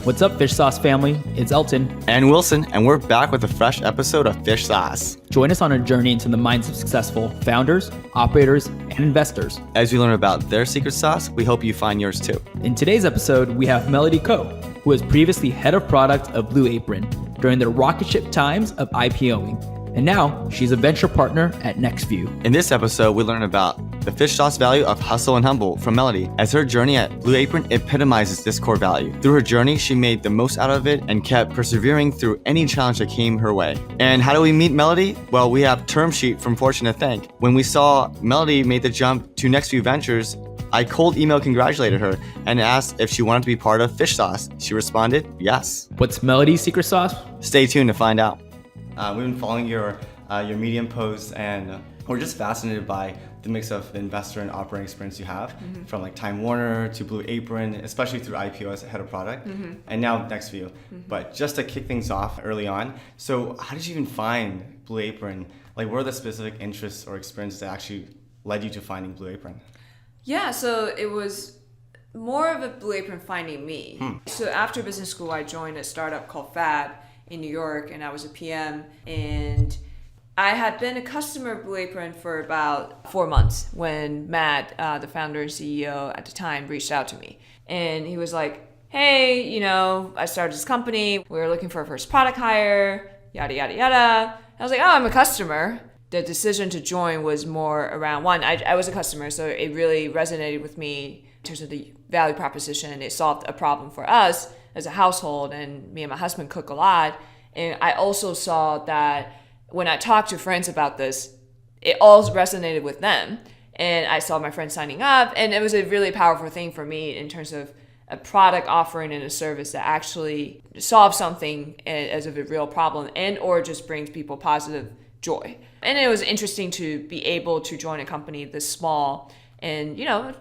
What's up, Fish Sauce family? It's Elton. And Wilson, and we're back with a fresh episode of Fish Sauce. Join us on a journey into the minds of successful founders, operators, and investors. As we learn about their secret sauce, we hope you find yours too. In today's episode, we have Melody Ko, who was previously head of product of Blue Apron during their rocket ship times of IPOing. And now she's a venture partner at NextView. In this episode, we learn about the fish sauce value of hustle and humble from Melody, as her journey at Blue Apron epitomizes this core value. Through her journey, she made the most out of it and kept persevering through any challenge that came her way. And how do we meet Melody? Well, we have term sheet from Fortune to thank. When we saw Melody made the jump to NextView Ventures, I cold email congratulated her and asked if she wanted to be part of Fish Sauce. She responded, yes. What's Melody's secret sauce? Stay tuned to find out. We've been following your Medium posts, and we're just fascinated by the mix of investor and operating experience you have, from like Time Warner to Blue Apron, especially through IPO as a head of product, and now NextView. But just to kick things off early on, so how did you even find Blue Apron? Like, what are the specific interests or experiences that actually led you to finding Blue Apron? Yeah, so it was more of a Blue Apron finding me. So after business school, I joined a startup called Fab in New York, and I was a PM, and I had been a customer of Blue Apron for about 4 months when Matt, the founder and CEO at the time, reached out to me. And he was like, hey, I started this company. We were looking for our first product hire, yada, yada, yada. I was like, oh, I'm a customer. The decision to join was more around, one, I was a customer, so it really resonated with me in terms of the value proposition. It solved a problem for us as a household, and me and my husband cook a lot. And I also saw that when I talked to friends about this, it all resonated with them. And I saw my friends signing up, and it was a really powerful thing for me in terms of a product offering and a service that actually solves something as of a real problem and or just brings people positive joy. And it was interesting to be able to join a company this small and,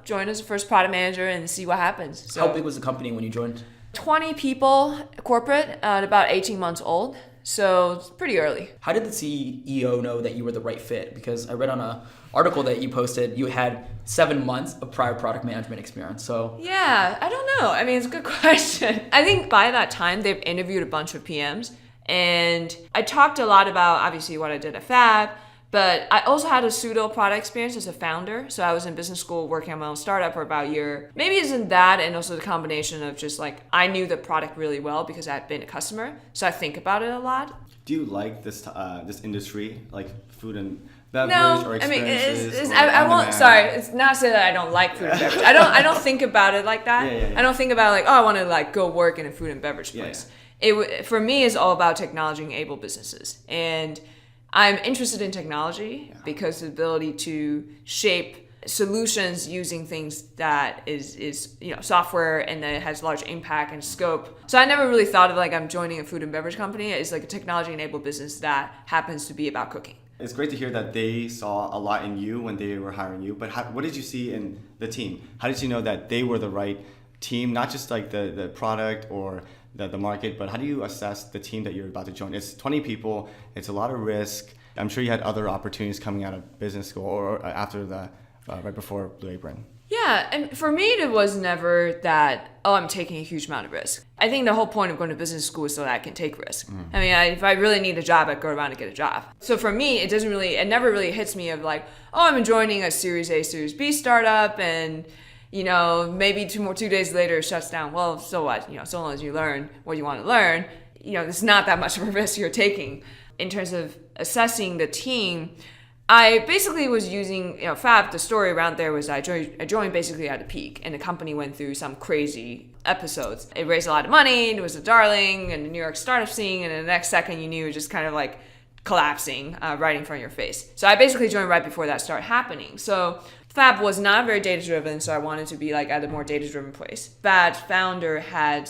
join as a first product manager and see what happens. So, how big was the company when you joined? 20 people, corporate, about 18 months old. So it's pretty early. How did the CEO know that you were the right fit? Because I read on an article that you posted, you had 7 months of prior product management experience. So yeah, I don't know. I mean, it's a good question. I think by that time, they've interviewed a bunch of PMs. And I talked a lot about, obviously, what I did at Fab. But I also had a pseudo product experience as a founder. So I was in business school working on my own startup for about a year. Maybe it's in that, and also the combination of just like, I knew the product really well because I had been a customer. So I think about it a lot. Do you like this industry, like food and beverage, No, or I mean, experiences? I won't, sorry, it's not say that I don't like food and beverage. I don't think about it like that. Yeah. I don't think about like, oh, I want to like go work in a food and beverage place. For me, it's all about technology-enabled businesses. And I'm interested in technology because the ability to shape solutions using things that is software and that has large impact and scope. So I never really thought of like I'm joining a food and beverage company. It's like a technology-enabled business that happens to be about cooking. It's great to hear that they saw a lot in you when they were hiring you, but what did you see in the team? How did you know that they were the right team, not just like the product or the market, but how do you assess the team that you're about to join? It's 20 people, it's a lot of risk. I'm sure you had other opportunities coming out of business school or after right before Blue Apron. Yeah, and for me, it was never that, oh, I'm taking a huge amount of risk. I think the whole point of going to business school is so that I can take risk. I mean, if I really need a job, I'd go around and get a job. So for me, it never really hits me of like, oh, I'm joining a Series A, Series B startup and maybe 2 days later it shuts down. Well, so what? So long as you learn what you want to learn, it's not that much of a risk you're taking. In terms of assessing the team, I basically was using, Fab, the story around there was I joined basically at a peak, and the company went through some crazy episodes. It raised a lot of money, it was a darling in the New York startup scene, and the next second you knew it was just kind of like collapsing right in front of your face. So I basically joined right before that started happening. So Fab was not very data-driven, so I wanted to be like at a more data-driven place. Fab's founder had,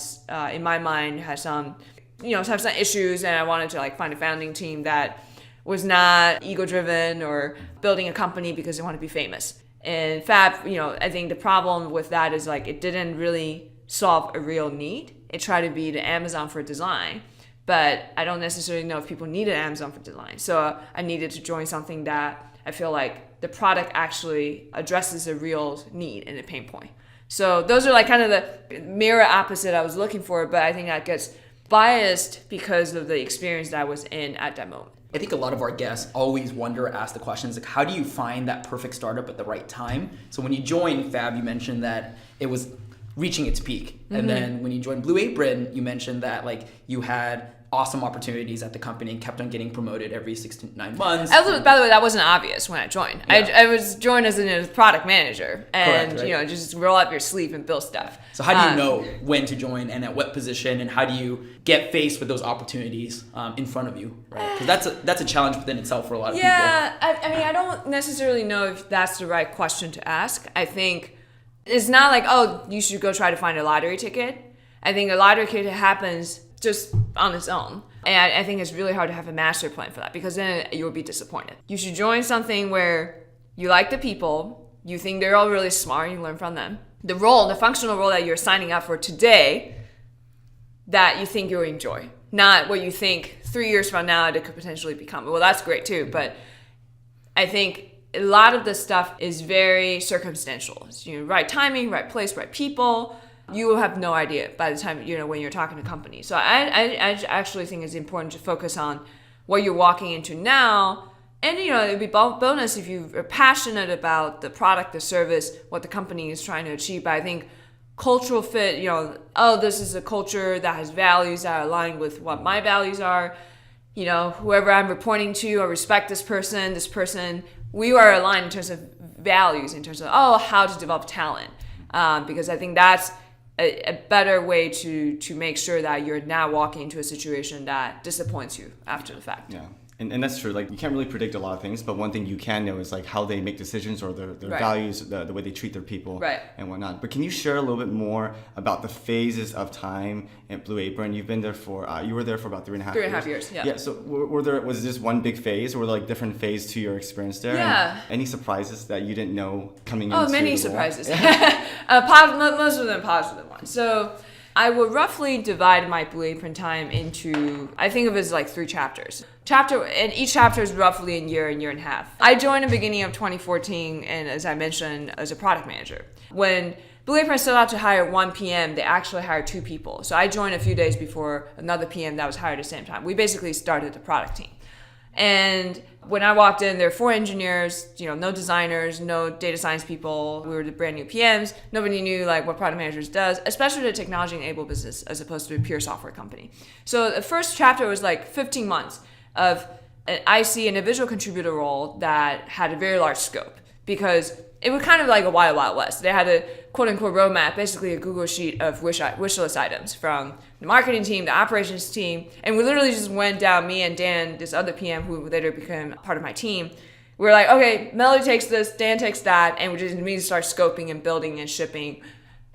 in my mind, had some issues, and I wanted to like find a founding team that was not ego-driven or building a company because they want to be famous. And Fab, I think the problem with that is like it didn't really solve a real need. It tried to be the Amazon for design, but I don't necessarily know if people needed Amazon for design. So I needed to join something that I feel like the product actually addresses a real need and a pain point. So those are like kind of the mirror opposite I was looking for, but I think that gets biased because of the experience that I was in at that moment. I think a lot of our guests always wonder, ask the questions like, how do you find that perfect startup at the right time? So when you joined Fab, you mentioned that it was reaching its peak. And then when you joined Blue Apron, you mentioned that like you had awesome opportunities at the company and kept on getting promoted every 6 to 9 months. Also, by the way, that wasn't obvious when I joined. Yeah. I was joined as a product manager, and Correct, right? just roll up your sleeve and build stuff. So how do you know when to join and at what position, and how do you get faced with those opportunities in front of you, right? Because that's a challenge within itself for a lot of people. Yeah, I mean, I don't necessarily know if that's the right question to ask. I think it's not like, oh, you should go try to find a lottery ticket. I think a lottery ticket happens just on its own. And I think it's really hard to have a master plan for that, because then you'll be disappointed. You should join something where you like the people, you think they're all really smart, you learn from them. The role, the functional role that you're signing up for today, that you think you'll enjoy. Not what you think 3 years from now it could potentially become. Well, that's great too, but I think a lot of the stuff is very circumstantial. It's, right timing, right place, right people. You will have no idea by the time, when you're talking to companies. So I actually think it's important to focus on what you're walking into now. And, it'd be bonus if you are passionate about the product, the service, what the company is trying to achieve. But I think cultural fit, this is a culture that has values that are aligned with what my values are. Whoever I'm reporting to, I respect this person, we are aligned in terms of values, in terms of, how to develop talent. Because I think that's a better way to make sure that you're not walking into a situation that disappoints you after the fact. Yeah. And that's true. Like, you can't really predict a lot of things, but one thing you can know is like how they make decisions, or their Right. values, the way they treat their people, Right. and whatnot. But can you share a little bit more about the phases of time at Blue Apron? You've been there for you were there for about 3.5 years. 3.5 years, yeah. Yeah. So was this one big phase, or were there like different phases to your experience there? Yeah. And any surprises that you didn't know coming into Oh, many the role? surprises. Most of them positive ones. So I would roughly divide my Blue Apron time into, I think of it as like 3 chapters. And each chapter is roughly a year and a half. I joined in the beginning of 2014, and as I mentioned, as a product manager. When Blue Apron set out to hire 1 PM, they actually hired 2 people. So I joined a few days before another PM that was hired at the same time. We basically started the product team. And when I walked in, there were 4 engineers, no designers, no data science people. We were the brand new PMs. Nobody knew like what product managers does, especially the technology-enabled business as opposed to a pure software company. So the first chapter was like 15 months of an IC individual contributor role that had a very large scope, because it was kind of like a wild, wild west. They had a quote-unquote roadmap, basically a Google sheet of wish list items from the marketing team, the operations team, and we literally just went down, me and Dan, this other PM who later became part of my team. We were like, okay, Melody takes this, Dan takes that, and we just immediately start scoping and building and shipping.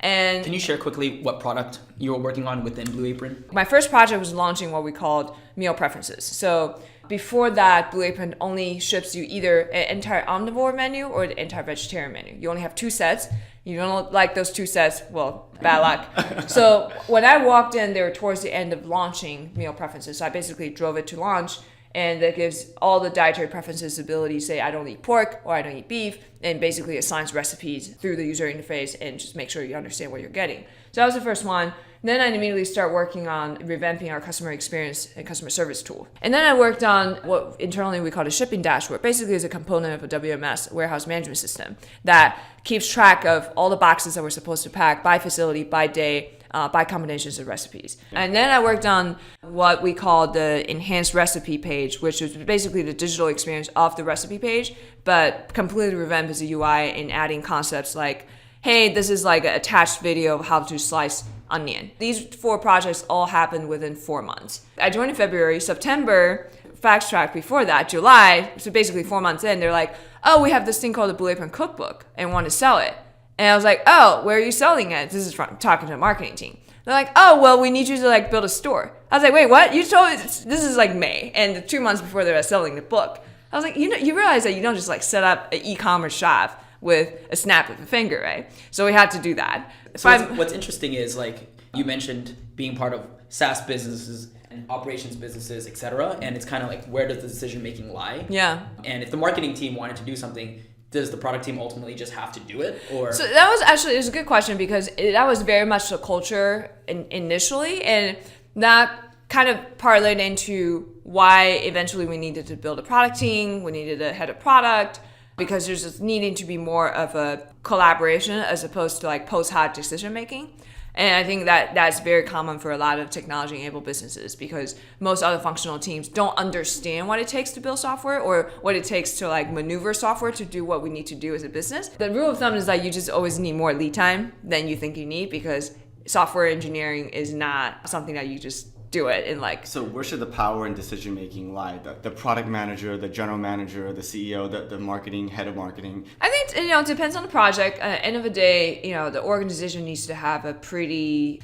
And Can you share quickly what product you were working on within Blue Apron? my first project was launching what we called meal preferences. So before that, Blue Apron only ships you either an entire omnivore menu or the entire vegetarian menu. You only have 2 sets. You don't like those 2 sets, well, bad luck. So when I walked in, they were towards the end of launching meal preferences. So I basically drove it to launch, and that gives all the dietary preferences the ability to say, I don't eat pork or I don't eat beef, and basically assigns recipes through the user interface and just make sure you understand what you're getting. So that was the first one. Then I immediately start working on revamping our customer experience and customer service tool. And then I worked on what internally we call a shipping dashboard. Basically, it's a component of a WMS, warehouse management system, that keeps track of all the boxes that we're supposed to pack by facility, by day, by combinations of recipes. And then I worked on what we call the enhanced recipe page, which is basically the digital experience of the recipe page, but completely revamped as a UI and adding concepts like, hey, this is like an attached video of how to slice onion. These 4 projects all happened within 4 months. I joined in February. September, fast track before that, July, so basically 4 months in, they're like, oh, we have this thing called the Blue Apron Cookbook and want to sell it. And I was like, oh, where are you selling it? This is from talking to the marketing team. They're like, oh, well, we need you to like build a store. I was like, wait, what? You told me this is like May, and 2 months before they were selling the book. I was like, you realize that you don't just like set up an e-commerce shop with a snap of a finger, right? So we had to do that. So what's interesting is, like, you mentioned being part of SaaS businesses and operations businesses, etc. And it's kind of like, where does the decision making lie? Yeah. And if the marketing team wanted to do something, does the product team ultimately just have to do it? Or So that was actually, it was a good question because that was very much the culture initially, and that kind of parlayed into why eventually we needed to build a product team, we needed a head of product, because there's just needing to be more of a collaboration as opposed to like post-hoc decision making. And I think that that's very common for a lot of technology-enabled businesses because most other functional teams don't understand what it takes to build software or what it takes to like maneuver software to do what we need to do as a business. The rule of thumb is that you just always need more lead time than you think you need because software engineering is not something that you just do it in like. So where should the power in decision making lie? The product manager, the general manager, the CEO, the marketing, head of marketing? I think it depends on the project. At the end of the day, the organization needs to have a pretty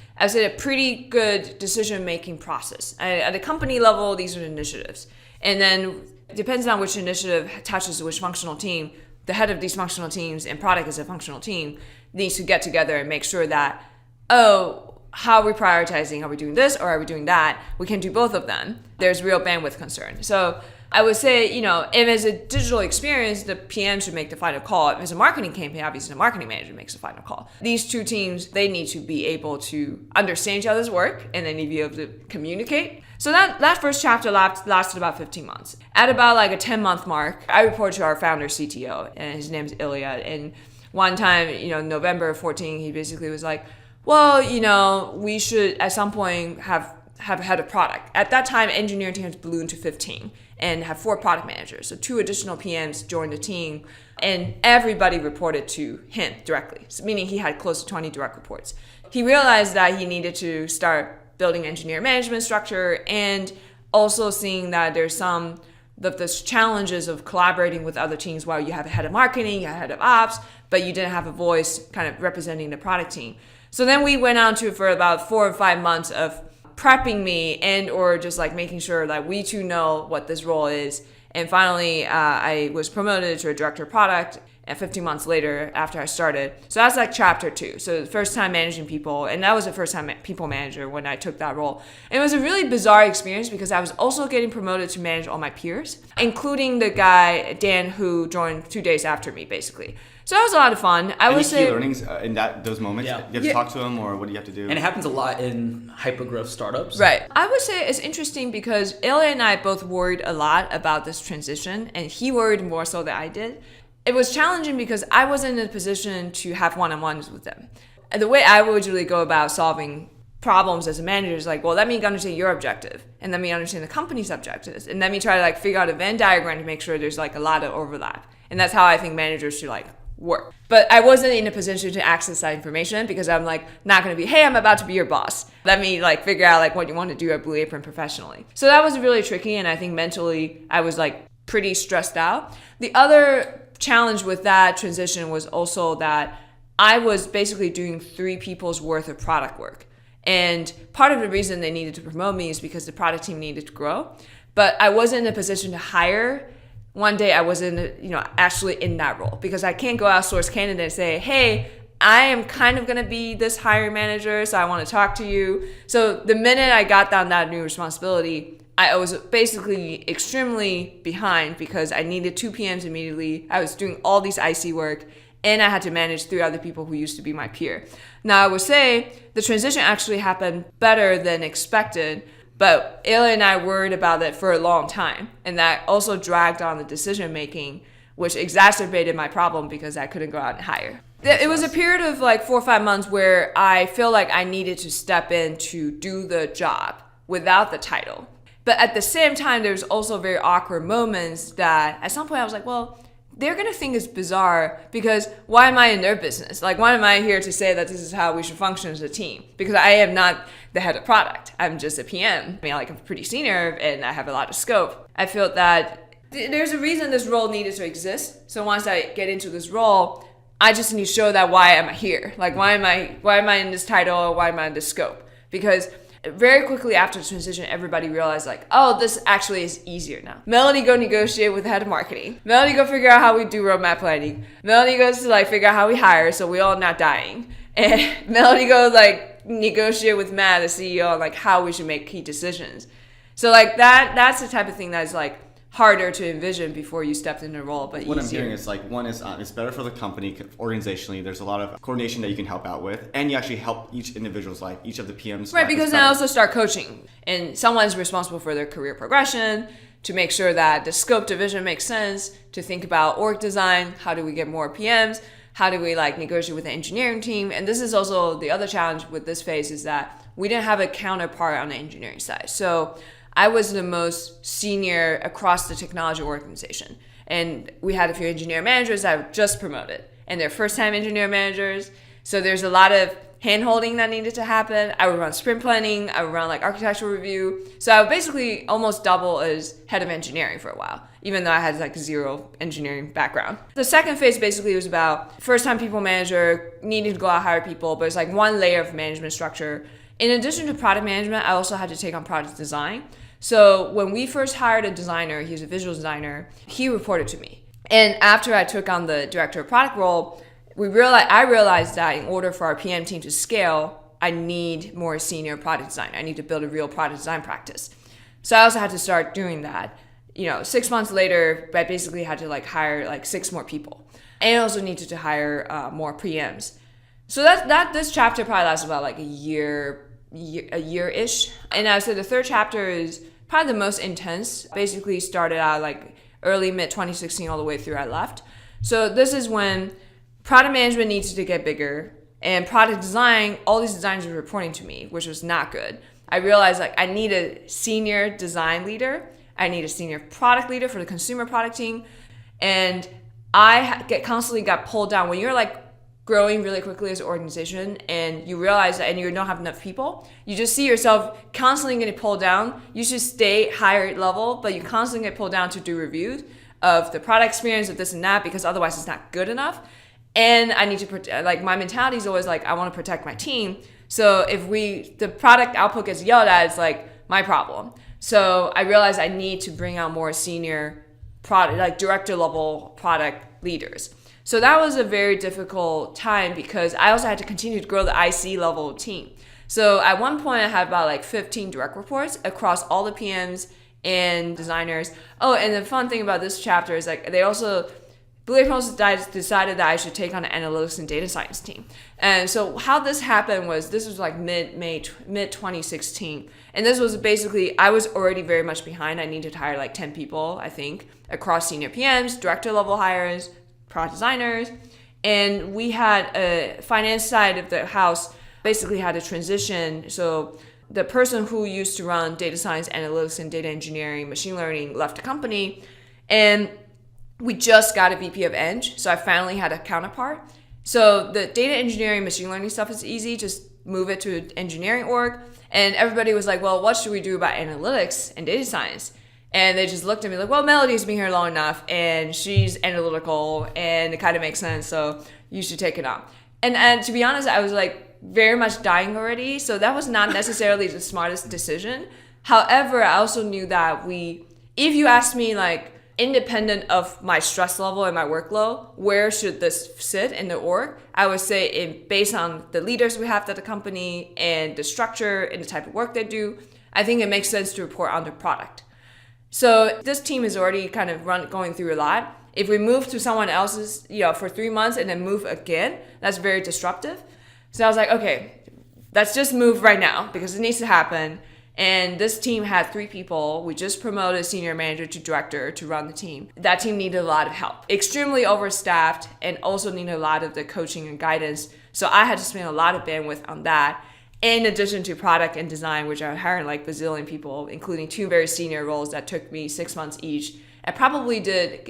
good decision-making process. At the company level, these are the initiatives. And then it depends on which initiative touches which functional team. The head of these functional teams and product as a functional team needs to get together and make sure that, how are we prioritizing? Are we doing this or are we doing that? We can do both of them. There's real bandwidth concern. So I would say, if it's a digital experience, the PM should make the final call. If it's a marketing campaign, obviously the marketing manager makes the final call. These two teams, they need to be able to understand each other's work and they need to be able to communicate. So that first chapter lasted about 15 months. At about like a 10-month mark, I reported to our founder CTO, and his name is Ilya. And one time, November 14, he basically was like, well, we should at some point have a head of product. At that time, engineering teams ballooned to 15 and have 4 product managers. So 2 additional PMs joined the team and everybody reported to him directly, meaning he had close to 20 direct reports. He realized that he needed to start building engineer management structure and also seeing that there's some of the challenges of collaborating with other teams while you have a head of marketing, you have a head of ops, but you didn't have a voice kind of representing the product team. So then we went on for about 4 or 5 months of prepping me and or just like making sure that we two know what this role is. And finally, I was promoted to a director of product 15 months later after I started. So that's like chapter 2. So the first time managing people, and that was the first time people manager when I took that role. And it was a really bizarre experience because I was also getting promoted to manage all my peers, including the guy, Dan, who joined 2 days after me, basically. So that was a lot of fun. Any key learnings in those moments? Yeah. You have to talk to them, or what do you have to do? And it happens a lot in hypergrowth startups. Right. I would say it's interesting because Ilya and I both worried a lot about this transition, and he worried more so than I did. It was challenging because I wasn't in a position to have one-on-ones with them. And the way I would usually go about solving problems as a manager is like, well, let me understand your objective, and let me understand the company's objectives, and let me try to figure out a Venn diagram to make sure there's a lot of overlap. And that's how I think managers should work. But I wasn't in a position to access that information because I'm not going to be, hey, I'm about to be your boss. Let me figure out what you want to do at Blue Apron professionally. So that was really tricky, and I think mentally I was pretty stressed out. The other challenge with that transition was also that I was basically doing 3 people's worth of product work. And part of the reason they needed to promote me is because the product team needed to grow. But I wasn't in a position to hire. One day I wasn't, actually in that role because I can't go outsource candidate and say, hey, I am kind of going to be this hiring manager, so I want to talk to you. So the minute I got down that new responsibility, I was basically extremely behind because I needed 2 PMs immediately. I was doing all these IC work, and I had to manage 3 other people who used to be my peer. Now, I would say the transition actually happened better than expected, but Ilya and I worried about it for a long time, and that also dragged on the decision making, which exacerbated my problem because I couldn't go out and hire. It was a period of 4 or 5 months where I feel like I needed to step in to do the job without the title. But at the same time, there's also very awkward moments that at some point I was like, well, they're going to think it's bizarre because why am I in their business? Why am I here to say that this is how we should function as a team? Because I am not the head of product. I'm just a PM. I'm pretty senior and I have a lot of scope. I felt that there's a reason this role needed to exist. So once I get into this role, I just need to show that why am I here? Why am I in this title? Why am I in this scope? Because very quickly after the transition, everybody realized oh, this actually is easier now. Melody go negotiate with the head of marketing. Melody go figure out how we do roadmap planning. Melody goes to figure out how we hire so we all not dying. And Melody go negotiate with Matt, the CEO, on how we should make key decisions. So that's the type of thing that is harder to envision before you stepped into the role, but what easier. I'm hearing is like one is it's better for the company organizationally. There's a lot of coordination that you can help out with, and you actually help each individual's life, each of the PMs. Right, because then I also start coaching, and someone's responsible for their career progression, to make sure that the scope division makes sense, to think about org design, how do we get more PMs, how do we like negotiate with the engineering team. And this is also the other challenge with this phase, is that we didn't have a counterpart on the engineering side. So I was the most senior across the technology organization. And we had a few engineer managers that were just promoted, and they're first-time engineer managers. So there's a lot of hand-holding that needed to happen. I would run sprint planning. I would run like architectural review. So I would basically almost double as head of engineering for a while, even though I had like zero engineering background. The second phase basically was about first-time people manager, needing to go out hire people, but it's like one layer of management structure. In addition to product management, I also had to take on product design. So when we first hired a designer, he was a visual designer, he reported to me. And after I took on the director of product role, I realized that in order for our PM team to scale, I need more senior product design. I need to build a real product design practice. So I also had to start doing that. 6 months later, I basically had to like hire like 6 more people, and also needed to hire more PMs. So this chapter probably lasts about like a year-ish. And I would say the third chapter is probably the most intense. Basically started out like early mid 2016 all the way through I left. So this is when product management needs to get bigger, and product design, all these designers were reporting to me, which was not good. I realized like I need a senior design leader. I need a senior product leader for the consumer product team. And I constantly got pulled down. When you're like growing really quickly as an organization and you realize that and you don't have enough people, you just see yourself constantly getting pulled down. You should stay higher level, but you constantly get pulled down to do reviews of the product experience of this and that, because otherwise it's not good enough. And I need to protect, like my mentality is always like, I want to protect my team. So if the product output gets yelled at, it's like my problem. So I realized I need to bring out more senior product, like director level product leaders. So that was a very difficult time because I also had to continue to grow the IC level team. So at one point I had about like 15 direct reports across all the PMs and designers. Oh, and the fun thing about this chapter is like Blue Apron decided that I should take on an analytics and data science team. And so how this happened was, this was like mid 2016. And this was basically, I was already very much behind. I needed to hire like 10 people, I think, across senior PMs, director level hires, product designers. And we had a finance side of the house basically had a transition. So the person who used to run data science, analytics, and data engineering, machine learning left the company. And we just got a VP of Eng, so I finally had a counterpart. So the data engineering, machine learning stuff is easy, just move it to engineering org. And everybody was like, well, what should we do about analytics and data science? And they just looked at me like, well, Melody's been here long enough, and she's analytical, and it kind of makes sense, so you should take it on. And to be honest, I was like very much dying already, so that was not necessarily the smartest decision. However, I also knew that if you asked me like, independent of my stress level and my workload, where should this sit in the org? I would say based on the leaders we have at the company and the structure and the type of work they do, I think it makes sense to report on the product. So this team is already kind of going through a lot. If we move to someone else's, for 3 months and then move again, that's very disruptive. So I was like, okay, let's just move right now because it needs to happen. And this team had 3 people. We just promoted a senior manager to director to run the team. That team needed a lot of help. Extremely overstaffed, and also needed a lot of the coaching and guidance. So I had to spend a lot of bandwidth on that, in addition to product and design, which I hired like bazillion people, including 2 very senior roles that took me 6 months each. I probably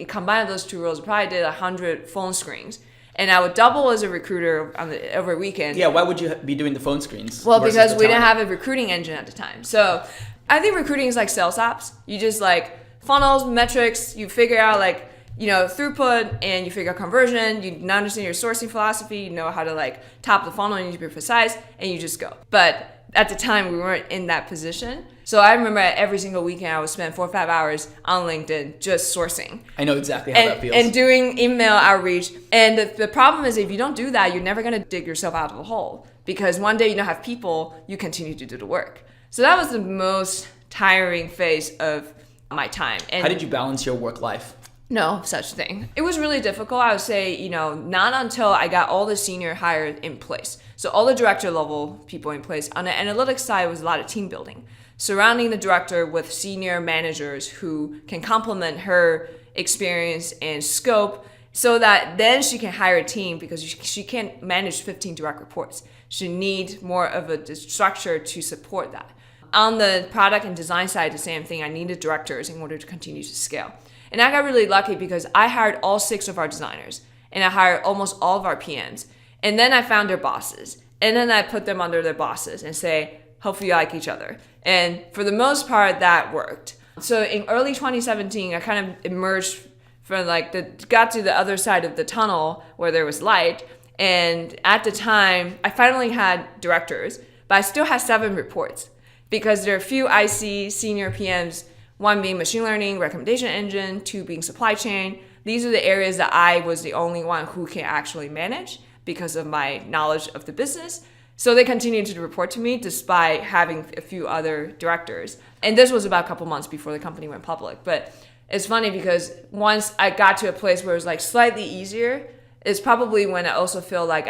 combined those 2 roles, probably did 100 phone screens. And I would double as a recruiter over a weekend. Yeah, why would you be doing the phone screens? Well, because we didn't have a recruiting engine at the time. So I think recruiting is like sales ops. You just like funnels, metrics, you figure out like, throughput, and you figure out conversion, you understand your sourcing philosophy, you know how to like top the funnel, you need to be precise, and you just go. But at the time, we weren't in that position. So I remember every single weekend I would spend 4 or 5 hours on LinkedIn just sourcing. I know exactly how that feels. And doing email outreach. And the problem is if you don't do that, you're never going to dig yourself out of the hole. Because one day you don't have people, you continue to do the work. So that was the most tiring phase of my time. And How did you balance your work life? no such thing. It was really difficult. I would say, not until I got all the senior hires in place. So all the director level people in place. On the analytics side, was a lot of team building. Surrounding the director with senior managers who can complement her experience and scope so that then she can hire a team, because she can't manage 15 direct reports. She needs more of a structure to support that. On the product and design side, the same thing. I needed directors in order to continue to scale. And I got really lucky because I hired all 6 of our designers and I hired almost all of our PMs. And then I found their bosses. And then I put them under their bosses and say, hopefully you like each other. And for the most part, that worked. So in early 2017, I kind of emerged from got to the other side of the tunnel where there was light. And at the time, I finally had directors, but I still had 7 reports because there are a few IC senior PMs, 1 being machine learning, recommendation engine, 2 being supply chain. These are the areas that I was the only one who can actually manage because of my knowledge of the business. So they continued to report to me despite having a few other directors. And this was about a couple months before the company went public. But it's funny because once I got to a place where it was slightly easier, is probably when I also feel like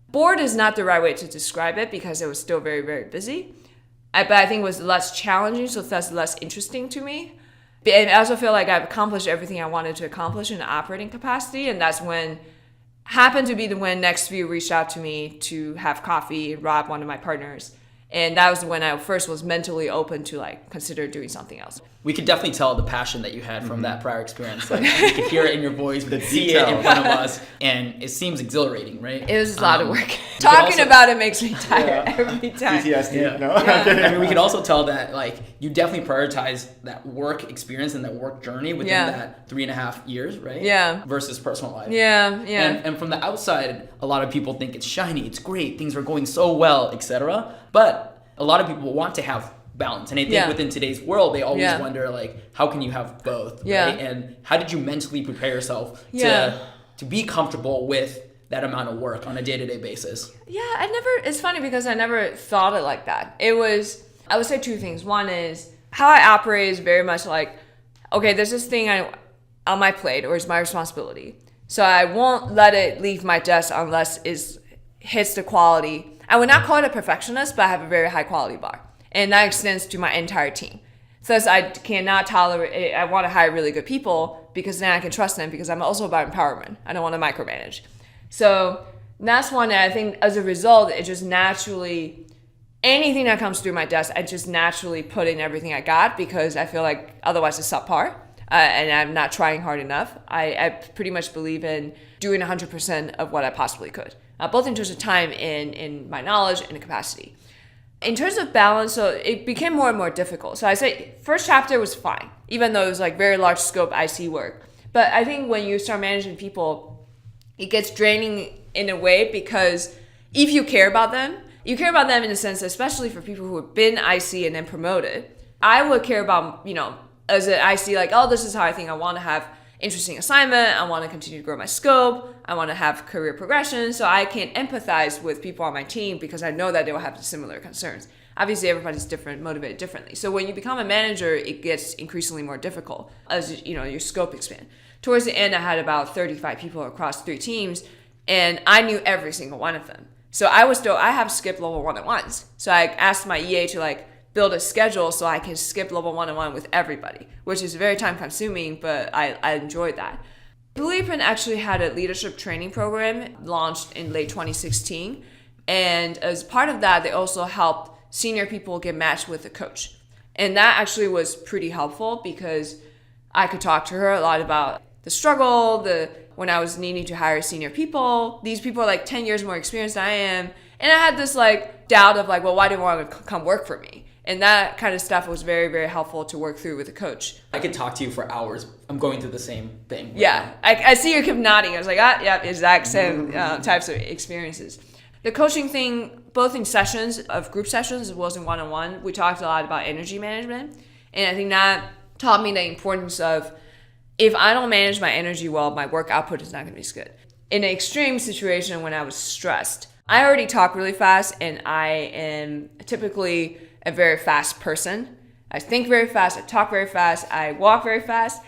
bored is not the right way to describe it because it was still very, very busy. But I think it was less challenging, so that's less interesting to me. And I also feel like I've accomplished everything I wanted to accomplish in the operating capacity, and that's when happened to be when NextView reached out to me to have coffee, Rob, one of my partners. And that was when I first was mentally open to consider doing something else. We could definitely tell the passion that you had from that prior experience. We could hear it in your voice, we could see it in front of us, and it seems exhilarating, right? It was a lot of work. Talking about it makes me tired every time. PTSD. Yeah. No. I mean, we could also tell that you definitely prioritize that work experience and that work journey within that 3.5 years, right? Yeah. Versus personal life. Yeah. And from the outside, a lot of people think it's shiny, it's great, things are going so well, etc. But a lot of people want to have balance, and I think within today's world, they always wonder how can you have both, right? And how did you mentally prepare yourself to be comfortable with that amount of work on a day-to-day basis? It's funny because I never thought it like that. I would say 2 things. One is how I operate is very much okay, there's this thing on my plate or it's my responsibility. So I won't let it leave my desk unless it hits the quality. I would not call it a perfectionist, but I have a very high quality bar. And that extends to my entire team. Thus, I cannot tolerate, I want to hire really good people because then I can trust them because I'm also about empowerment. I don't want to micromanage. So that's one that I think as a result, it just naturally, anything that comes through my desk, I just naturally put in everything I got because I feel like otherwise it's subpar and I'm not trying hard enough. I pretty much believe in doing 100% of what I possibly could, both in terms of time and in my knowledge and capacity. In terms of balance, so it became more and more difficult. So I say first chapter was fine, even though it was very large scope IC work. But I think when you start managing people, it gets draining in a way because if you care about them in the sense, especially for people who have been IC and then promoted. I would care about, as an IC, this is how I think I want to have interesting assignment. I want to continue to grow my scope. I want to have career progression. So I can empathize with people on my team because I know that they will have similar concerns. Obviously, everybody's different, motivated differently. So when you become a manager, it gets increasingly more difficult as your scope expands. Towards the end, I had about 35 people across 3 teams, and I knew every single one of them. So I have skipped level 1-on-1s. So I asked my EA to build a schedule so I can skip level 1-on-1 with everybody, which is very time consuming, but I enjoyed that. Blue Apron actually had a leadership training program launched in late 2016. And as part of that, they also helped senior people get matched with a coach. And that actually was pretty helpful because I could talk to her a lot about the struggle, when I was needing to hire senior people. These people are 10 years more experienced than I am. And I had this doubt of well, why do you want to come work for me? And that kind of stuff was very, very helpful to work through with a coach. I could talk to you for hours. I'm going through the same thing. Yeah, I see you keep nodding. I was yeah, exact same types of experiences. The coaching thing, both in sessions, of group sessions as well as in 1-on-1, we talked a lot about energy management. And I think that taught me the importance of if I don't manage my energy well, my work output is not going to be as good. In an extreme situation when I was stressed, I already talk really fast and I am typically a very fast person. I think very fast, I talk very fast, I walk very fast,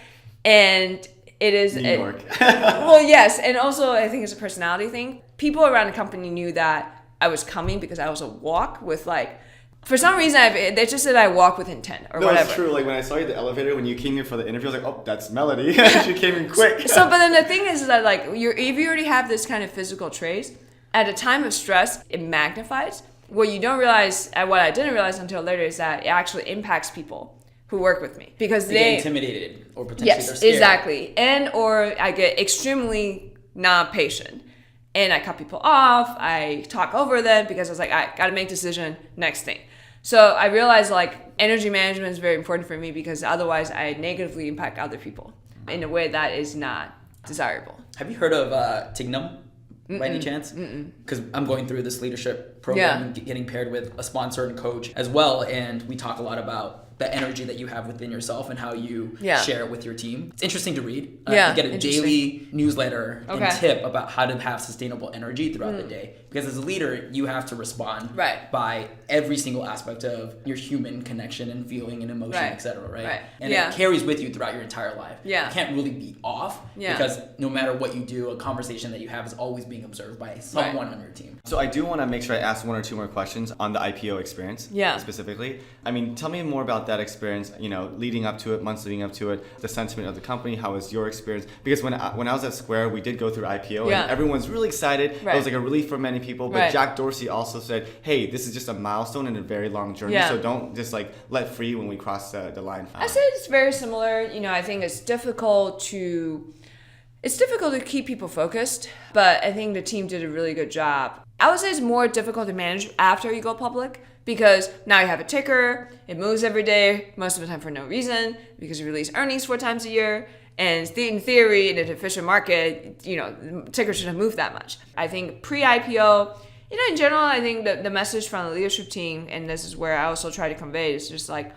and it is New York. well, yes, and also I think it's a personality thing. People around the company knew that I was coming because I also walk with like, for some reason they just said I walk with intent or whatever. It's true. Like when I saw you at the elevator when you came here for the interview, I was like, oh, that's Melody. She came in quick. So, but then the thing is that like if you already have this kind of physical traits, at a time of stress, it magnifies. What you don't realize, and what I didn't realize until later, is that it actually impacts people who work with me because They they get intimidated or potentially they're yes, scared. exactly, and or I get extremely not patient, and I cut people off. I talk over them because I was like, I got to make decision next thing. So I realized like energy management is very important for me because otherwise I negatively impact other people in a way that is not desirable. Have you heard of Tignum by any chance? Because I'm going through this leadership program, getting paired with a sponsor and coach as well, and we talk a lot about the energy that you have within yourself and how you share it with your team. It's interesting to read. You get a daily newsletter and tip about how to have sustainable energy throughout the day. Because as a leader, you have to respond by every single aspect of your human connection and feeling and emotion, etc. Right? And it carries with you throughout your entire life. You can't really be off because no matter what you do, a conversation that you have is always being observed by someone on your team. So I do want to make sure I ask one or two more questions on the IPO experience specifically. I mean, tell me more about that experience, you know, leading up to it, months leading up to it, the sentiment of the company. How was your experience? Because when I was at Square, we did go through IPO and everyone's really excited. It was like a relief for many people, but Jack Dorsey also said, hey, this is just a milestone in a very long journey, so don't just like let free when we cross the line. I say it's very similar. You know, I think it's difficult to keep people focused, but I think the team did a really good job. I would say it's more difficult to manage after you go public because now you have a ticker, it moves every day, most of the time for no reason, because you release earnings 4 times a year. And in theory, in an efficient market, you know, ticker shouldn't move that much. I think pre-IPO, you know, in general, I think the message from the leadership team, and this is where I also try to convey, is just like,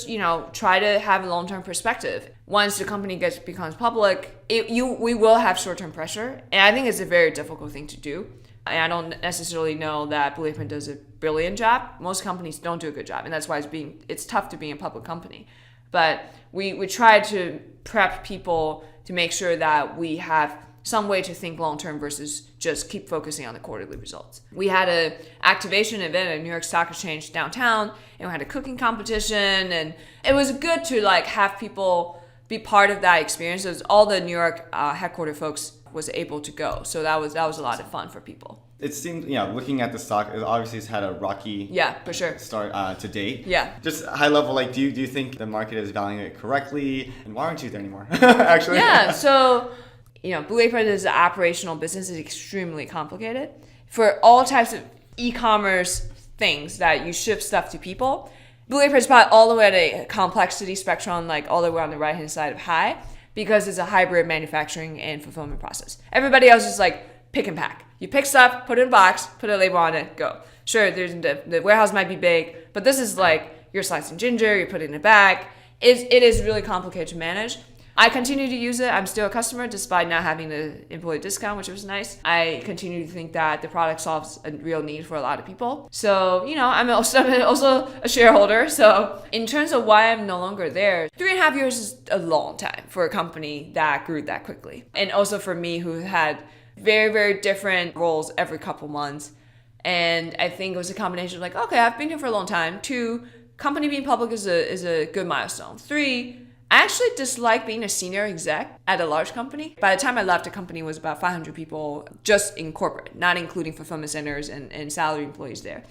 you know, try to have a long-term perspective. Once the company becomes public, we will have short-term pressure, and I think it's a very difficult thing to do. And I don't necessarily know that Blue Apron does a brilliant job. Most companies don't do a good job, and that's why it's tough to be a public company. But we try to prep people to make sure that we have some way to think long-term versus just keep focusing on the quarterly results. We had an activation event at New York Stock Exchange downtown, and we had a cooking competition, and it was good to like have people be part of that experience. So all the New York headquarter folks was able to go, so that was a lot of fun for people. It seems, looking at the stock, it obviously has had a rocky for sure start to date. Just high level, like, do you think the market is valuing it correctly? And why aren't you there anymore? Actually. So, you know, Blue Apron is an operational business. It's extremely complicated. For all types of e-commerce things that you ship stuff to people, Blue Apron is probably all the way at a complexity spectrum, like all the way on the right-hand side of high, because it's a hybrid manufacturing and fulfillment process. Everybody else is like pick and pack. You pick stuff, put it in a box, put a label on it, go. Sure, the warehouse might be big, but this is like you're slicing ginger, you put it in a bag. It is really complicated to manage. I continue to use it. I'm still a customer despite not having the employee discount, which was nice. I continue to think that the product solves a real need for a lot of people. So, you know, I'm also a shareholder. So in terms of why I'm no longer there, 3.5 years is a long time for a company that grew that quickly. And also for me, who had very, very different roles every couple months. And I think it was a combination of like, okay, I've been here for a long time. 2, company being public is a good milestone. 3, I actually dislike being a senior exec at a large company. By the time I left, the company was about 500 people just in corporate, not including fulfillment centers and salary employees there.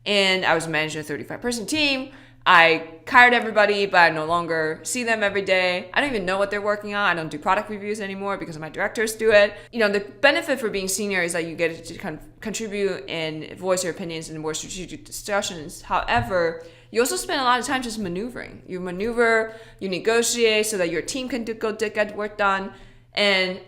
And I was managing a 35-person team. I hired everybody, but I no longer see them every day. I don't even know what they're working on. I don't do product reviews anymore because my directors do it. You know, the benefit for being senior is that you get to contribute and voice your opinions in more strategic discussions. However, you also spend a lot of time just maneuvering. You maneuver, you negotiate so that your team can get work done. And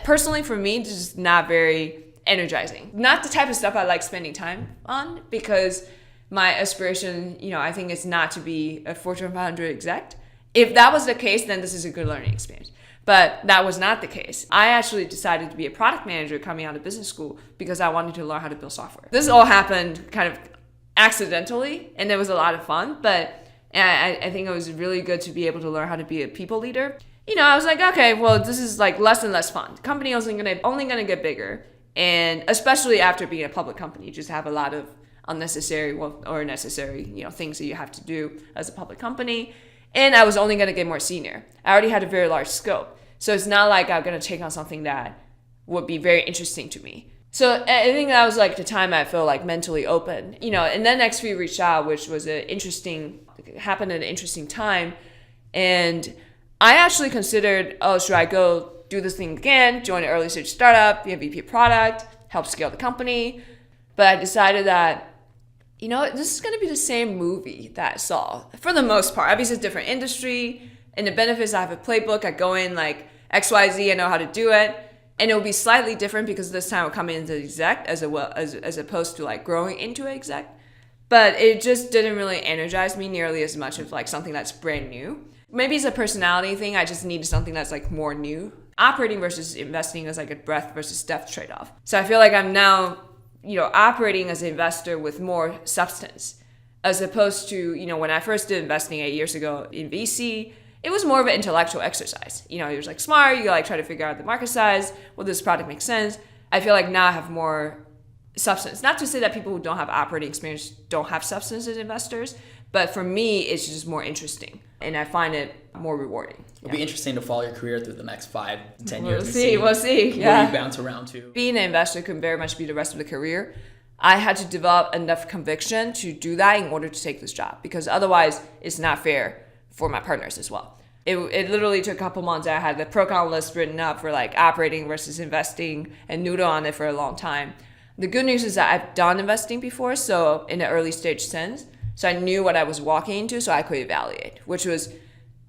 personally, for me, it's just not very energizing. Not the type of stuff I like spending time on, because my aspiration, you know, I think it's not to be a Fortune 500 exec. If that was the case, then this is a good learning experience. But that was not the case. I actually decided to be a product manager coming out of business school because I wanted to learn how to build software. This all happened kind of accidentally, and it was a lot of fun, and And I think it was really good to be able to learn how to be a people leader. I was like, okay, well, this is like less and less fun. The company is only gonna get bigger. And especially after being a public company, you just have a lot of unnecessary or necessary, things that you have to do as a public company. And I was only going to get more senior. I already had a very large scope. So it's not like I'm going to take on something that would be very interesting to me. So I think that was like the time I felt like mentally open, and then NextView reached out, which was happened at an interesting time. And I actually considered, should I go do this thing again, join an early stage startup, be a VP of product, help scale the company. But I decided that, this is going to be the same movie that I saw for the most part. Obviously, it's a different industry. And the benefits, I have a playbook. I go in like XYZ, I know how to do it. And it will be slightly different because this time I'll come in as an exec as opposed to like growing into an exec. But it just didn't really energize me nearly as much as like something that's brand new. Maybe it's a personality thing. I just needed something that's like more new. Operating versus investing is like a breadth versus depth trade-off. So I feel like I'm now, operating as an investor with more substance, as opposed to, when I first did investing 8 years ago in VC, it was more of an intellectual exercise. You're like smart, you like try to figure out the market size, will this product make sense? I feel like now I have more substance. Not to say that people who don't have operating experience don't have substance as investors, but for me, it's just more interesting. And I find it more rewarding. It'll be interesting to follow your career through the next 5 to 10 We'll years. see. Where you bounce around to. Being an investor can very much be the rest of the career. I had to develop enough conviction to do that in order to take this job, because otherwise it's not fair for my partners as well. It literally took a couple months. I had the pro con list written up for like operating versus investing and noodle on it for a long time. The good news is that I've done investing before, so in the early stage sense. So I knew what I was walking into, so I could evaluate, which was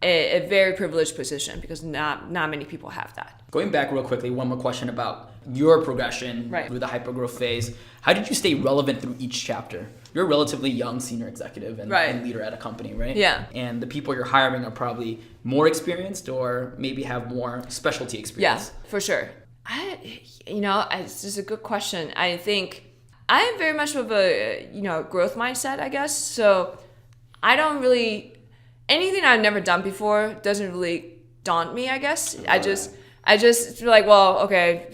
a very privileged position because not many people have that. Going back real quickly, one more question about your progression through the hypergrowth phase. How did you stay relevant through each chapter? You're a relatively young senior executive and leader at a company, right? Yeah. And the people you're hiring are probably more experienced or maybe have more specialty experience. Yeah, for sure. It's just a good question. I think I'm very much of a, growth mindset, I guess. So I don't really, anything I've never done before doesn't really daunt me, I guess. I just feel like, well, okay,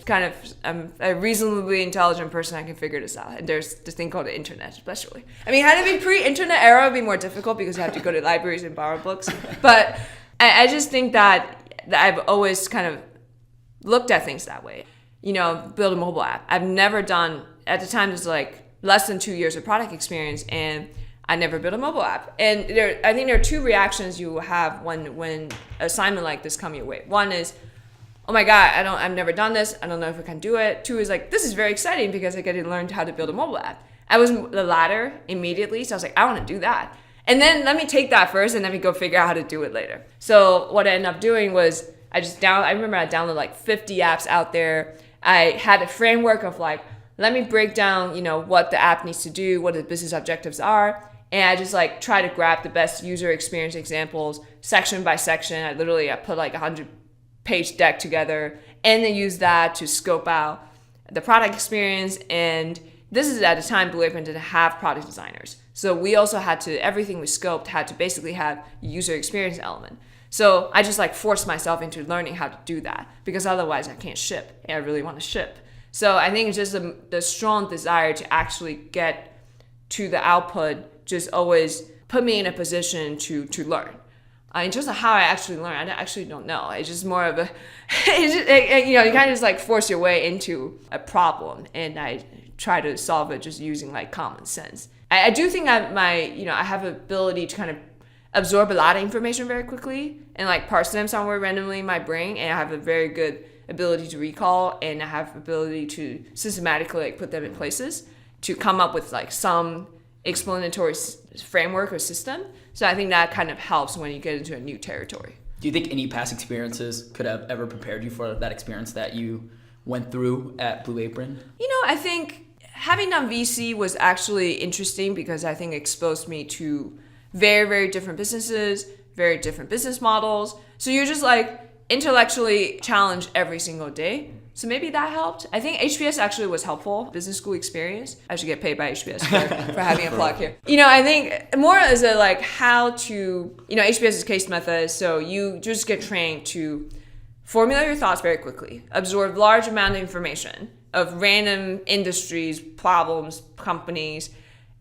I'm a reasonably intelligent person. I can figure this out. And there's this thing called the internet, especially. I mean, had it been pre-internet era, it would be more difficult because you have to go to libraries and borrow books. But I just think that I've always kind of looked at things that way. Build a mobile app. I've never done, at the time, there's like less than 2 years of product experience, and I never built a mobile app. And I think there are two reactions you have when an assignment like this comes your way. One is, oh my God, I've never done this. I don't know if I can do it. Two is like, this is very exciting because I get to learn how to build a mobile app. I was the latter immediately. So I was like, I want to do that. And then let me take that first and let me go figure out how to do it later. So what I ended up doing was I remember I downloaded like 50 apps out there. I had a framework of like, let me break down, what the app needs to do, what the business objectives are. And I just like try to grab the best user experience examples section by section. I put like 100-page deck together and then use that to scope out the product experience. And this is at a time Blue Apron didn't have product designers. So we also everything we scoped had to basically have user experience element. So I just like forced myself into learning how to do that because otherwise I can't ship. And I really want to ship. So I think it's just the strong desire to actually get to the output just always put me in a position to learn. In terms of how I actually learn, I actually don't know. It's just more of you kind of just like force your way into a problem, and I try to solve it just using like common sense. I do think I have ability to kind of absorb a lot of information very quickly and like parse them somewhere randomly in my brain, and I have a very good ability to recall, and I have ability to systematically like put them in places to come up with like some explanatory framework or system. So I think that kind of helps when you get into a new territory. Do you think any past experiences could have ever prepared you for that experience that you went through at Blue Apron? I think having done VC was actually interesting because I think it exposed me to very, very different businesses, very different business models. So you're just like intellectually challenged every single day. So maybe that helped. I think HBS actually was helpful, business school experience. I should get paid by HBS for having a plug here. I think more as a like how to, HBS is case method. So you just get trained to formulate your thoughts very quickly, absorb large amount of information of random industries, problems, companies,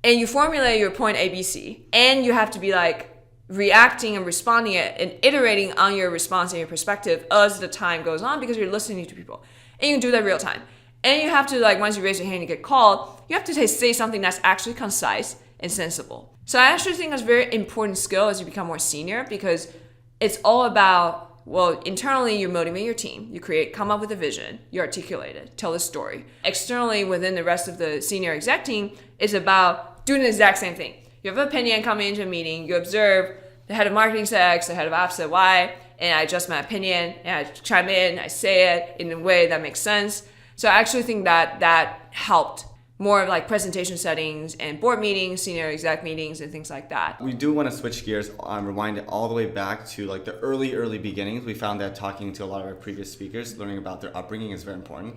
and you formulate your point ABC. And you have to be like reacting and responding it and iterating on your response and your perspective as the time goes on because you're listening to people. And you can do that real time. And you have to, like, once you raise your hand and get called, you have to say something that's actually concise and sensible. So I actually think that's a very important skill as you become more senior because it's all about, well, internally you motivate your team, you come up with a vision, you articulate it, tell the story. Externally, within the rest of the senior exec team, it's about doing the exact same thing. You have an opinion coming into a meeting, you observe the head of marketing said X, the head of ops said Y, and I adjust my opinion, and I chime in, I say it in a way that makes sense. So I actually think that helped more of like presentation settings and board meetings, senior exec meetings, and things like that. We do want to switch gears, rewind it all the way back to like the early beginnings. We found that talking to a lot of our previous speakers, learning about their upbringing is very important.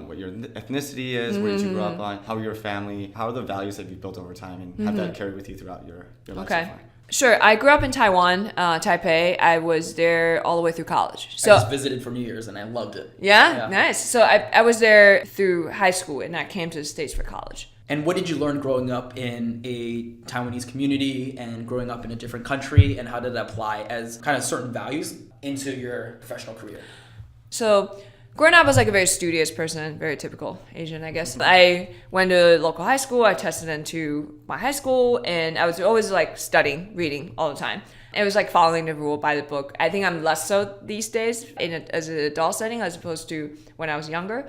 What your ethnicity is, where did you grow up on, how your family, how are the values that you've built over time, and have that carried with you throughout your life so far. Sure. I grew up in Taiwan, Taipei. I was there all the way through college. So I just visited for New Year's and I loved it. Yeah? Nice. So I was there through high school and I came to the States for college. And what did you learn growing up in a Taiwanese community and growing up in a different country, and how did that apply as kind of certain values into your professional career? So growing up, I was like a very studious person, very typical Asian, I guess. I went to local high school, I tested into my high school, and I was always like studying, reading all the time. It was like following the rule by the book. I think I'm less so these days as an adult setting as opposed to when I was younger.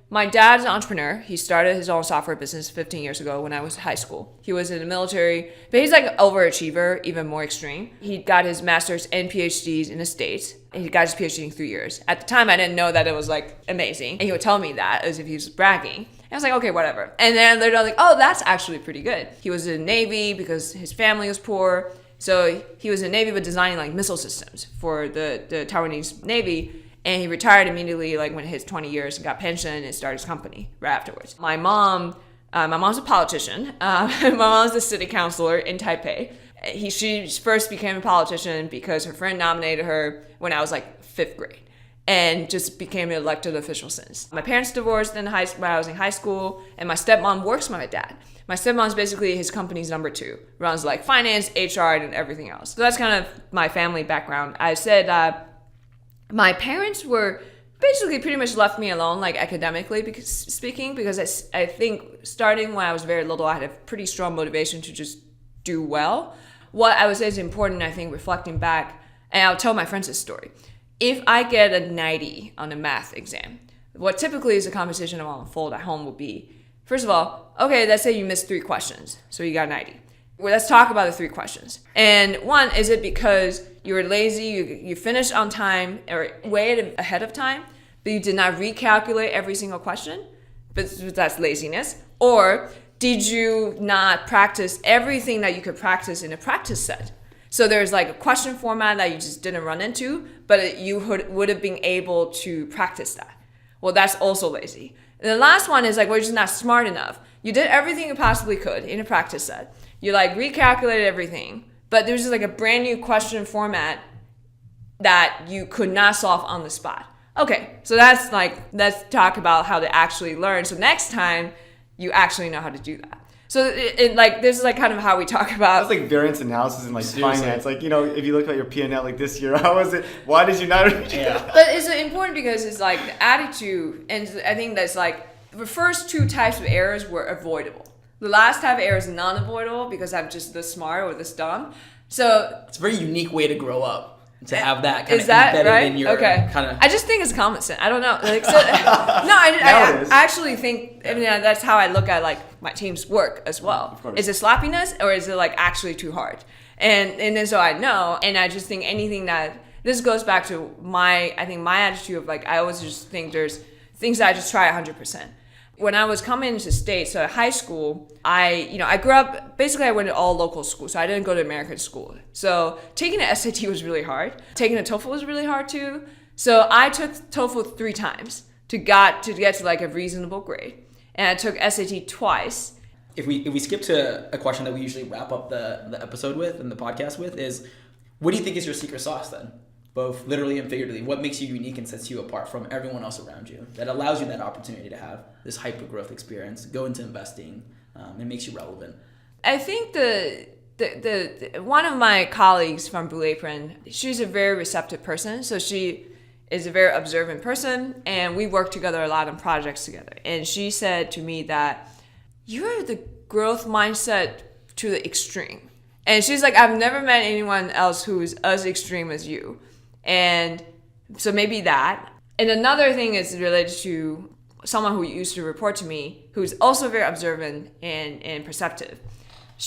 My dad's an entrepreneur. He started his own software business 15 years ago when I was in high school. He was in the military, but he's like an overachiever, even more extreme. He got his master's and PhDs in the States. And he got his PhD in 3 years. At the time, I didn't know that it was like amazing. And he would tell me that as if he was bragging. And I was like, okay, whatever. And then they're like, oh, that's actually pretty good. He was in the Navy because his family was poor. So he was in the Navy, but designing like missile systems for the Taiwanese Navy. And he retired immediately, like when he hit 20 years and got pension and started his company right afterwards. My mom's a politician. My mom's a city councilor in Taipei. She first became a politician because her friend nominated her when I was like 5th grade and just became an elected official since. My parents divorced when I was in high school, and my stepmom works with my dad. My stepmom's basically his company's number 2, runs like finance, HR, and everything else. So that's kind of my family background. I said my parents were basically pretty much left me alone, like academically because I think starting when I was very little, I had a pretty strong motivation to just do well. What I would say is important, I think, reflecting back, and I'll tell my friends this story. If I get a 90 on a math exam, what typically is a conversation I'll unfold at home will be, first of all, okay, let's say you missed 3 questions, so you got 90. Well, let's talk about the 3 questions. And one, is it because you were lazy, you finished on time, or way ahead of time, but you did not recalculate every single question? But that's laziness. Or did you not practice everything that you could practice in a practice set? So there's like a question format that you just didn't run into, but you would have been able to practice that. Well, that's also lazy. And the last one is like, we're just not smart enough. You did everything you possibly could in a practice set. You like recalculated everything, but there's just like a brand new question format that you could not solve on the spot. Okay, so that's like, let's talk about how to actually learn. So next time you actually know how to do that. So this is like kind of how we talk about. That's like variance analysis in like finance. Like, if you look at your P&L like this year, how was it? Why did you not? Yeah. But it's important because it's like the attitude, and I think that's like the first 2 types of errors were avoidable. The last type of error is non-avoidable because I'm just this smart or this dumb. So it's a very unique way to grow up. To have that kind of embedded right? in your kind of. I just think it's common sense. I don't know. Like, so, I actually think that's how I look at like my team's work as well. Is it sloppiness or is it like actually too hard? And then so I know, and I just think anything that this goes back to my attitude of like I always just think there's things that I just try 100%. When I was coming into the States, so at high school, I grew up, basically I went to all local schools, so I didn't go to American school. So taking the SAT was really hard. Taking the TOEFL was really hard too. So I took TOEFL 3 times to get to like a reasonable grade, and I took SAT twice. If we skip to a question that we usually wrap up the episode with and the podcast with is, what do you think is your secret sauce then? Both literally and figuratively. What makes you unique and sets you apart from everyone else around you that allows you that opportunity to have this hyper growth experience, go into investing, and makes you relevant? I think the one of my colleagues from Blue Apron, she's a very receptive person. So she is a very observant person, and we work together a lot on projects together. And she said to me that you're the growth mindset to the extreme. And she's like, I've never met anyone else who's as extreme as you. And so maybe that. And another thing is related to someone who used to report to me, who's also very observant and perceptive.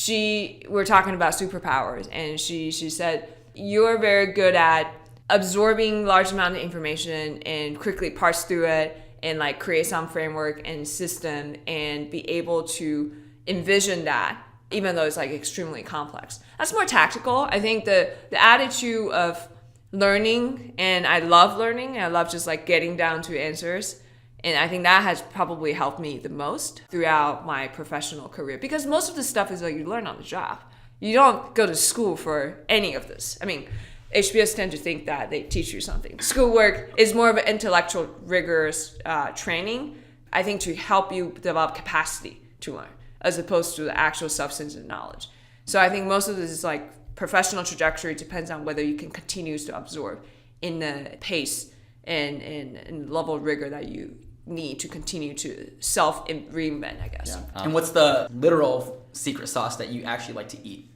We're talking about superpowers, and she said, you're very good at absorbing large amount of information and quickly parse through it and like create some framework and system and be able to envision that, even though it's like extremely complex. That's more tactical. I think the attitude of learning, and I love learning, and I love just like getting down to answers. And I think that has probably helped me the most throughout my professional career, because most of the stuff is like you learn on the job. You don't go to school for any of this. I mean, HBS tend to think that they teach you something. Schoolwork is more of an intellectual, rigorous training, I think, to help you develop capacity to learn, as opposed to the actual substance and knowledge. So I think most of this is like professional trajectory depends on whether you can continue to absorb in the pace and level of rigor that you need to continue to self-reinvent, I guess. Yeah. And what's the literal secret sauce that you actually like to eat?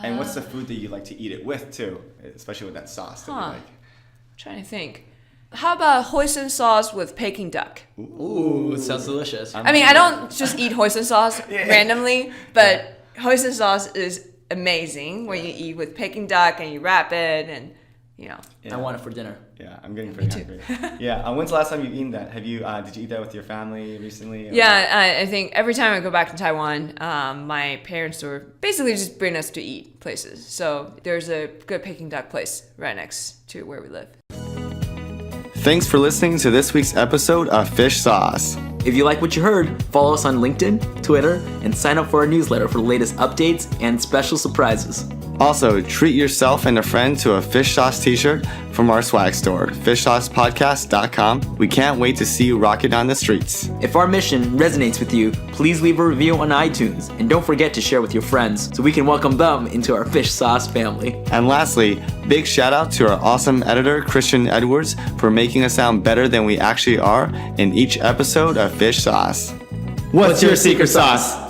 And what's the food that you like to eat it with too, especially with that sauce that you like? I'm trying to think. How about hoisin sauce with Peking duck? Ooh, sounds delicious. I mean, I don't just eat hoisin sauce randomly, but hoisin sauce is amazing when you eat with Peking duck and you wrap it, and you know. I want it for dinner. Yeah, I'm getting pretty hungry. Yeah, when's the last time you've eaten that? Have you? Did you eat that with your family recently? Or? Yeah, I think every time I go back to Taiwan, my parents will basically just bring us to eat places. So there's a good Peking duck place right next to where we live. Thanks for listening to this week's episode of Fish Sauce. If you like what you heard, follow us on LinkedIn, Twitter, and sign up for our newsletter for the latest updates and special surprises. Also, treat yourself and a friend to a Fish Sauce t-shirt from our swag store, fishsaucepodcast.com. We can't wait to see you rock it on the streets. If our mission resonates with you, please leave a review on iTunes, and don't forget to share with your friends so we can welcome them into our Fish Sauce family. And lastly, big shout out to our awesome editor, Christian Edwards, for making us sound better than we actually are in each episode of Fish Sauce. What's your secret sauce?